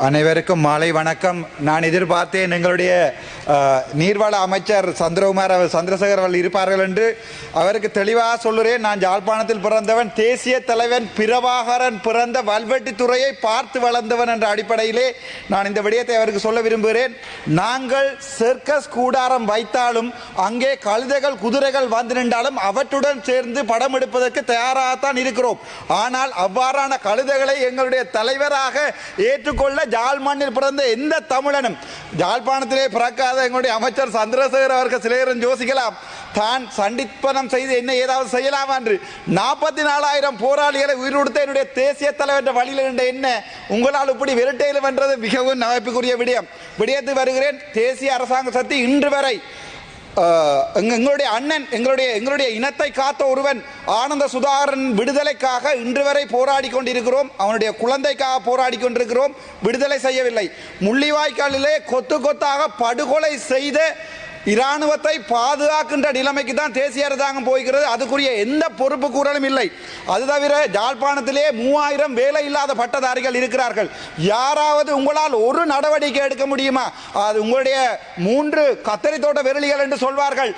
அனைவருக்கும் மாலை வணக்கம். நான் எதிர்பார்த்தேன் எங்களுடைய நீர்வள அமைச்சர் சந்திரசேகர் அவர்கள் இருப்பார்கள் என்று. அவருக்கு தெளிவாக சொல்லுறேன், நான் யாழ்ப்பாணத்தில் பிறந்தவன், தேசிய தலைவன் பிரபாகரன் பிறந்த வல்வெட்டித்துறையை பார்த்து வளர்ந்தவன் என்ற அடிப்படையிலே நான் இந்த விடயத்தை அவருக்கு சொல்ல விரும்புகிறேன். நாங்கள் சர்க்கஸ் கூடாரம் வைத்தாலும் அங்கே கழுதைகள் குதிரைகள் வந்து நின்றாலும் அவற்றுடன் சேர்ந்து படம் எடுப்பதற்கு தயாராகத்தான் இருக்கிறோம். ஆனால் அவ்வாறான கழுதைகளை எங்களுடைய தலைவராக ஏற்றுக்கொள்ள ஜாழ் மண்ணில் பிறந்த எந்த தமிழனும், யாழ்ப்பாணத்திலே பிறக்காத எங்களுடைய அமைச்சர் சந்திரசேகர் அவர்கள் சிலையரும் யோசிக்கலாம், தான் சண்டிப்பனம் செய்து என்ன ஏதாவது செய்யலாமா என்று. 44,000 போராளிகளை உயிர்நொடுத்த என்னுடைய தேசிய தலைவர் வழியில் என்ற என்ன உங்களால் இப்படி விரட்டையில் வென்றது மிகவும் நகைப்புக்குரிய விடயத்துக்கு வருகிறேன். தேசிய அரசாங்க சக்தி இன்று வரை எங்களுடைய அண்ணன் எங்களுடைய இனத்தை காத்த ஒருவன் ஆனந்த சுதாகரன் விடுதலைக்காக இன்று வரை போராடி கொண்டிருக்கிறோம். அவனுடைய குழந்தைக்காக போராடி கொண்டிருக்கிறோம், விடுதலை செய்யவில்லை. முள்ளிவாய்க்காலிலே கொத்து கொத்தாக படுகொலை செய்த இராணுவத்தை பாதுகாக்கின்ற நிலைமைக்கு தான் தேசிய அரசாங்கம் போய்கிறது. அதுக்குரிய எந்த பொறுப்பு கூறலும் இல்லை. அது தவிர யாழ்ப்பாணத்திலே 3000 வேலை இல்லாத பட்டதாரிகள் இருக்கிறார்கள். யாராவது உங்களால் ஒரு நடவடிக்கை எடுக்க முடியுமா? அது உங்களுடைய 3 கத்தரி தோட்ட விரலிகள் என்று சொல்வார்கள்.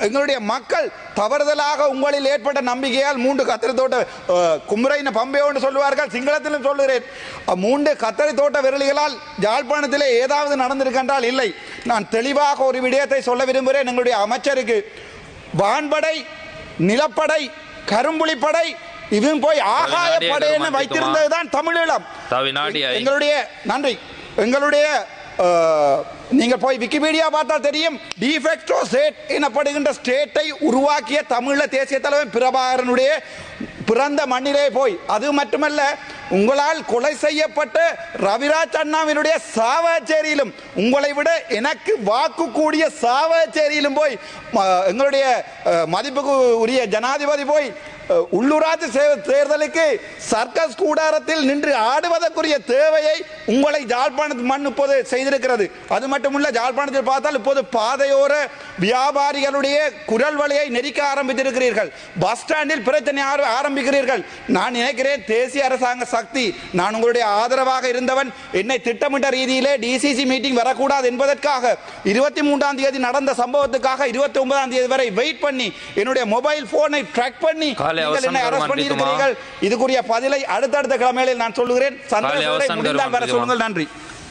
எங்களுடைய மக்கள் தவறுதலாக உங்களில் ஏற்பட்ட நம்பிக்கையால் 3 கத்தரி தோட்ட கும்பரைன பம்பே என்று சொல்வார்கள், சிங்களத்திலும் சொல்லுகிறேன். 3 கத்தரி தோட்ட விரலிகளால் யாழ்ப்பாணத்திலே ஏதாவது நடந்திருக்கின்றால் இல்லை. நான் தெளிவாக ஒரு விடயத்தை சொல்ல விரும்புகிறேன். எங்களுடைய அமைச்சருக்கு வான்படை, நிலப்படை, கரும்புலிப்படை இதுவும் போய் ஆகாய படையை வைத்திருந்ததுதான் தமிழீழம். எங்களுடைய நன்றி. எங்களுடைய நீங்கள் போய் விக்கிபீடியா பார்த்தால் தெரியும், டிஃபெக்டோ ஸ்டேட் எனப்படுகின்ற ஸ்டேட்டை உருவாக்கிய தமிழ தேசிய தலைவர் பிரபாகரனுடைய பிறந்த மண்ணிலே போய், அது மட்டுமல்ல உங்களால் கொலை செய்யப்பட்ட ரவிராஜ் அண்ணாவினுடைய சாவச்சேரியிலும், உங்களை விட எனக்கு வாக்கு கூடிய சாவச்சேரியிலும் போய் எங்களுடைய மதிப்புக்கு உரிய ஜனாதிபதி போய் உள்ளூராட்சி தேர்தலுக்கு சர்க்கஸ் கூடாரத்தில் நின்று ஆடுவதற்குரிய தேவையை உங்களை யாழ்ப்பாணத்து மண் இப்போது செய்திருக்கிறது. அது மட்டுமல்ல, யாழ்ப்பாணத்தில் பார்த்தால் இப்போது பாதையோர வியாபாரிகளுடைய குரல் வலையை நெரிக்க ஆரம்பித்திருக்கிறீர்கள். பஸ் ஸ்டாண்டில் பிரச்சனை ஆரம்பிக்கிறீர்கள். நான் நினைக்கிறேன் தேசிய அரசாங்க சக்தி, நான் உங்களுடைய ஆதரவாக இருந்தவன், என்னை திட்டமிட்ட ரீதியிலே டிசிசி மீட்டிங் வரக்கூடாது என்பதற்காக 23ஆம் தேதி நடந்த சம்பவத்துக்காக 29ஆம் தேதி வரை வெயிட் பண்ணி என்னுடைய மொபைல் போனை ட்ராக் பண்ணி இதுக்குரிய பதிலை அடுத்தடுத்த கிழமைகளில் நான் சொல்லுகிறேன். சந்தோஷத்தை முடிந்தால் வர சொல்லுங்கள். நன்றி.